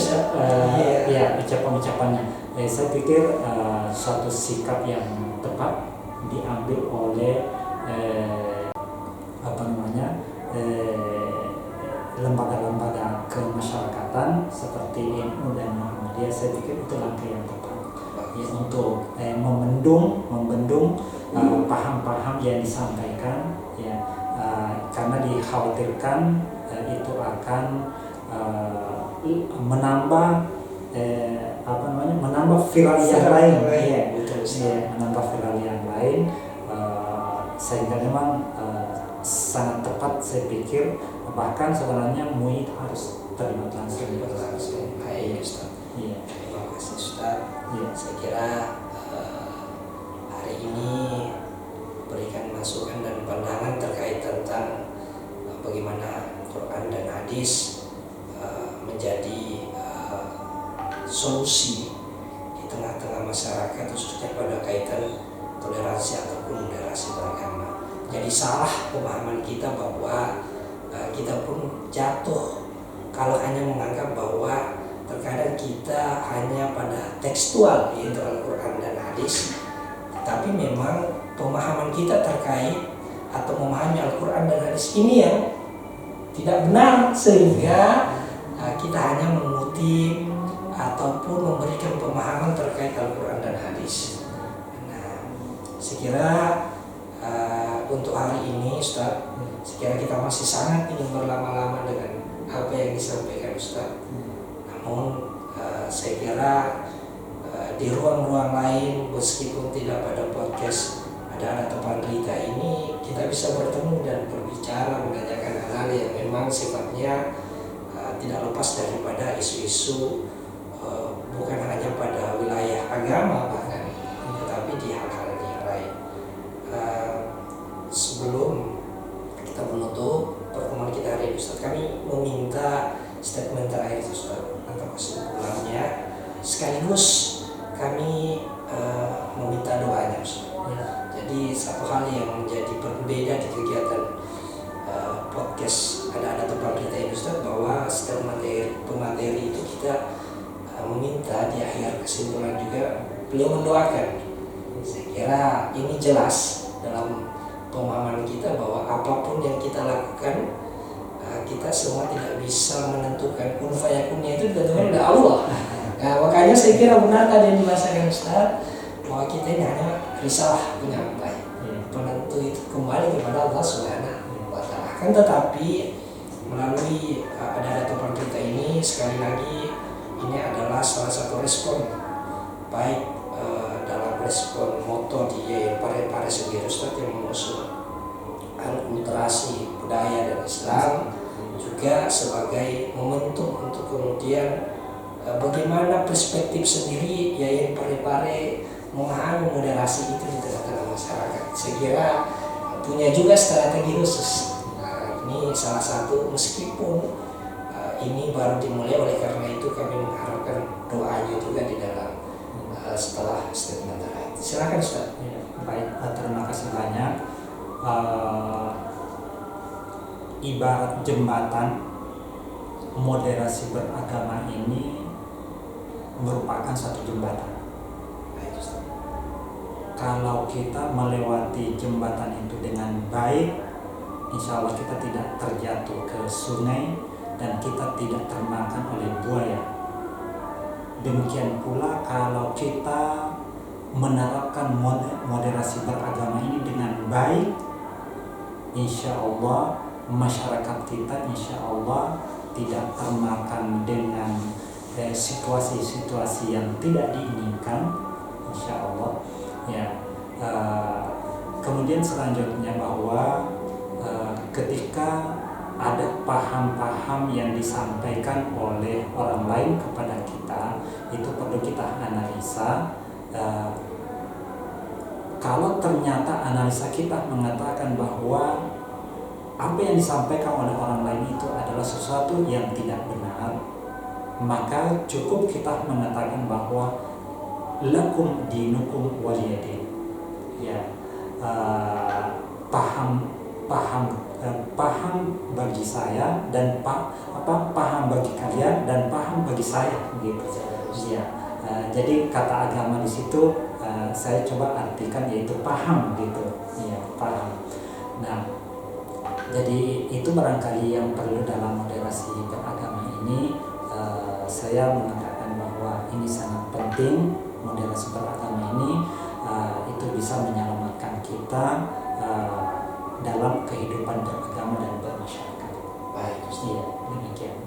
ucapan-ucapannya. Saya pikir suatu sikap yang tepat diambil oleh lembaga-lembaga kemasyarakatan seperti NU dan Muhammadiyah. Saya pikir itu langkah yang tepat ya, untuk membendung paham-paham yang disampaikan ya, karena dikhawatirkan itu akan menambah viral yang lain ya, menambah viral yang lain, sehingga memang sangat tepat saya pikir, bahkan sebenarnya MUI harus terlibat langsung.
Baik Ustaz.
Iya.
Terima kasih Ustaz.
Iya.
Saya kira hari ini berikan masukan dan pandangan terkait tentang bagaimana Quran dan hadis menjadi solusi di tengah-tengah masyarakat, khususnya pada kaitan toleransi ataupun moderasi beragama. Jadi salah pemahaman kita bahwa kita pun jatuh kalau hanya menganggap bahwa terkadang kita hanya pada tekstual, yaitu Al-Quran dan hadis, tapi memang pemahaman kita terkait atau memahami Al-Quran dan hadis ini yang tidak benar, sehingga kita hanya mengutip ataupun memberikan pemahaman terkait Al-Quran dan hadis. Nah, saya kira untuk hari ini Ustaz, sekiranya kita masih sangat ingin berlama-lama dengan apa yang disampaikan Ustaz. Namun saya kira di ruang-ruang lain, meskipun tidak pada podcast ada teman berita ini, kita bisa bertemu dan berbicara, menanyakan hal-hal yang memang sifatnya tidak lepas daripada isu-isu bukan hanya pada wilayah agama bahkan, tetapi di hal-hal yang lain. Sebelum kita menutup pertemuan kita hari ini Ustaz, kami meminta statement terakhir Ustaz atau kesimpulannya, sekaligus kami meminta doanya Ustaz. Jadi satu hal yang menjadi berbeda di kegiatan podcast ada tempat berita ini Ustaz, bahwa setiap pemateri itu kita meminta di akhir kesimpulan juga beliau mendoakan. Saya kira ini jelas dalam pemahaman kita bahwa apapun yang kita lakukan, kita semua tidak bisa menentukan, kun fayakunnya itu ditentukan oleh Allah. Nah, makanya saya kira benar tadi yang dibahasakan Ustaz, bahwa kita ini hanya risalah penyampai, penentu itu kembali kepada Allah Subhanahu wa Ta'ala. Kan tetapi melalui ada tempat berita ini, sekali lagi ini adalah salah satu respon baik dalam respon moto di Pare sendiri Ustaz yang mengusung akulturasi budaya dan Islam, juga sebagai momentum untuk kemudian bagaimana perspektif sendiri Yayasan Pare memahami moderasi itu di tengah-tengah masyarakat. Saya kira punya juga strategi khusus. Nah, ini salah satu, meskipun ini baru dimulai, oleh karena itu kami mengharapkan doanya juga di dalam setelah statement terakhir. Silakan Ustaz.
Ya, baik, terima kasih banyak. Ibarat jembatan, moderasi beragama ini merupakan satu jembatan. Kalau kita melewati jembatan itu dengan baik, insya Allah kita tidak terjatuh ke sungai dan kita tidak termakan oleh buaya. Demikian pula kalau kita menerapkan moderasi beragama ini dengan baik, insya Allah masyarakat kita insya Allah tidak termakan dengan situasi-situasi yang tidak diinginkan, insya Allah. Ya, kemudian selanjutnya bahwa ketika ada paham-paham yang disampaikan oleh orang lain kepada kita, itu perlu kita analisa kalau ternyata analisa kita mengatakan bahwa apa yang disampaikan oleh orang lain itu adalah sesuatu yang tidak benar, maka cukup kita mengatakan bahwa lakum dinukum waliyadin. Ya, paham bagi saya dan paham bagi kalian dan paham bagi saya, gitu. Ya, jadi kata agama di situ saya coba artikan yaitu paham, gitu. Ya, paham. Nah, jadi itu barangkali yang perlu dalam moderasi beragama ini. Saya mengatakan bahwa ini sangat penting, moderasi beragama ini itu bisa menyelamatkan kita dalam kehidupan beragama dan bermasyarakat.
Baik,
Iya, demikian.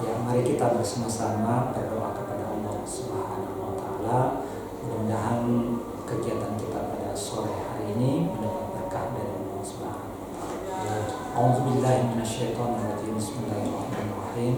Ya, mari kita bersama-sama berdoa kepada Allah Subhanahu wa Ta'ala. Mudah-mudahan kegiatan kita pada sore hari ini mendapat berkah dari Allah Subhanahu wa Ta'ala. A'udzubillahi minasyaitonirrajim. Bismillahirrahmanirrahim.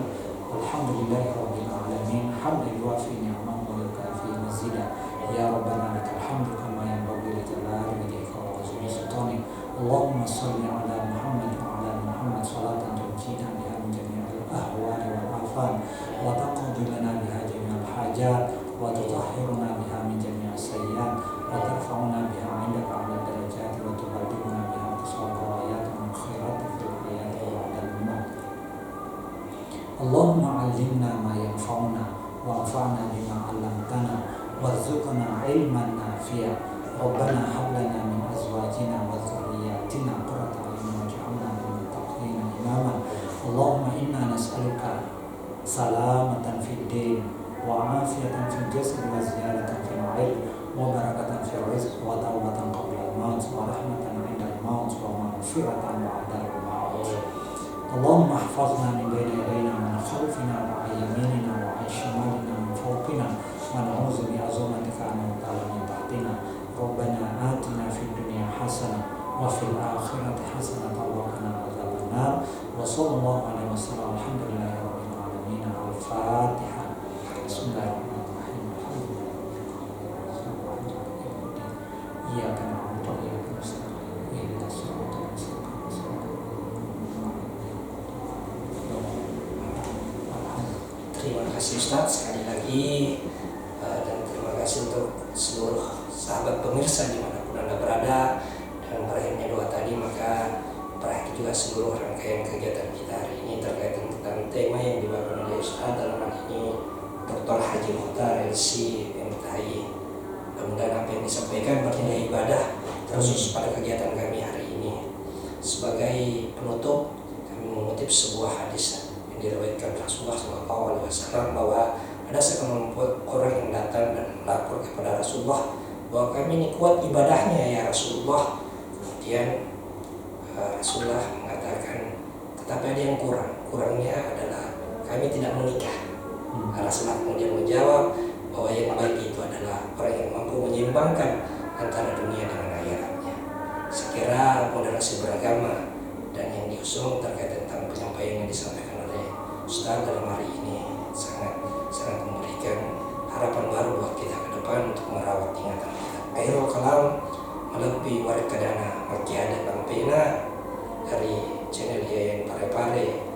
Alhamdulillahirabbil alamin. Hamdan yuwafi ni'amahu wa yukafi mazidah. Ya Rabbana lakal hamdu kama yanbaghi li jalali wajhika wa 'azimi sultanik. Allahumma shalli 'ala Muhammad wa 'ala ali Muhammad salatan tunjina biha min jami'il ahwali wal afat wa taqdi lana biha jami'al hajat wa tutahhiruna biha min jami'is sayyi'at wa tarfa'una biha 'indaka 'ala darajat wa tuballighuna biha aqsal ghayat min khairati fil hayati wa 'ala al-maut. Allahumma 'allimna ma yanfa'una wa anfa'na bima 'allamtana warzuqna 'ilman nafi'a. Rabbana hab lana min azwajina wa dhurriyyatina qurrata a'yun waj'alna lil muttaqina imama. Allahumma inna nas'aluka salamatan fid din wa afiyatan fil jasad wa ziyadatan fil 'ilm wa barakatan fil rizq wa tawbatan qabla al-maut wa rahmatan 'inda al-maut wa maghfiratan ba'da al-maut. Allahumma ihfazna min bayni yadayna wa min khalfina wa 'an yaminina wa 'an shimalina min fawqina wa na'udzu bi'azamatika an nughtala min tahtina. Rabbana atina fid dunya hasanah wa fil akhirati hasanah wa qina adzabannar. Wa sallallahu alaihi wasallam. Alhamdulillahi rabbil alamin. Al-Fatihah. Bismillahirrahmanirrahim. Iyyaka na'budu wa iyyaka nasta'in. Ihdinas siratal mustaqim.
terima kasih Ustadz sekali lagi, dan terima kasih untuk seluruh sahabat pemirsa dimanapun Anda berada. Dan berakhirnya doa tadi, maka berakhir juga seluruh rangkaian kegiatan kita hari ini terkait tentang tema yang dibawakan oleh Ustadz, dalam hal ini Dr. Haji Mukhtar LC MTHI. Mudah-mudahan apa yang disampaikan bernilai ibadah terkhusus pada kegiatan kami hari ini. Sebagai penutup, kami mengutip sebuah hadis yang diriwayatkan Rasulullah SAW bahwa ada sekelompok orang yang datang dan melapor kepada Rasulullah bahwa kami ini kuat ibadahnya ya Rasulullah. Kemudian Rasulullah mengatakan, tetapi ada yang kurangnya adalah kami tidak menikah. Rasulullah kemudian menjawab bahwa yang baik itu adalah orang yang mampu menyeimbangkan antara dunia dengan akhiratnya. Sekira moderasi beragama dan yang diusung terkait tentang penyampaian yang disampaikan oleh Ustaz dalam hari ini sangat memberikan harapan baru buat kita ke depan untuk merawat ingatan kita. Akhirul kalam melebihi warakadana makiada bampena dari channel Yayan Parepare.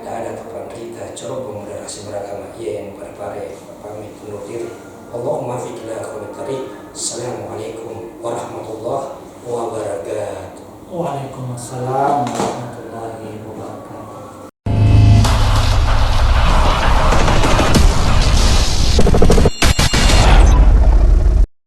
Ada Tapan Rita coba moderasi beragama Yayan Parepare pamit undur diri. Allahumma fiqna khamitari. Assalamualaikum warahmatullahi wabarakatuh.
Waalaikumsalam.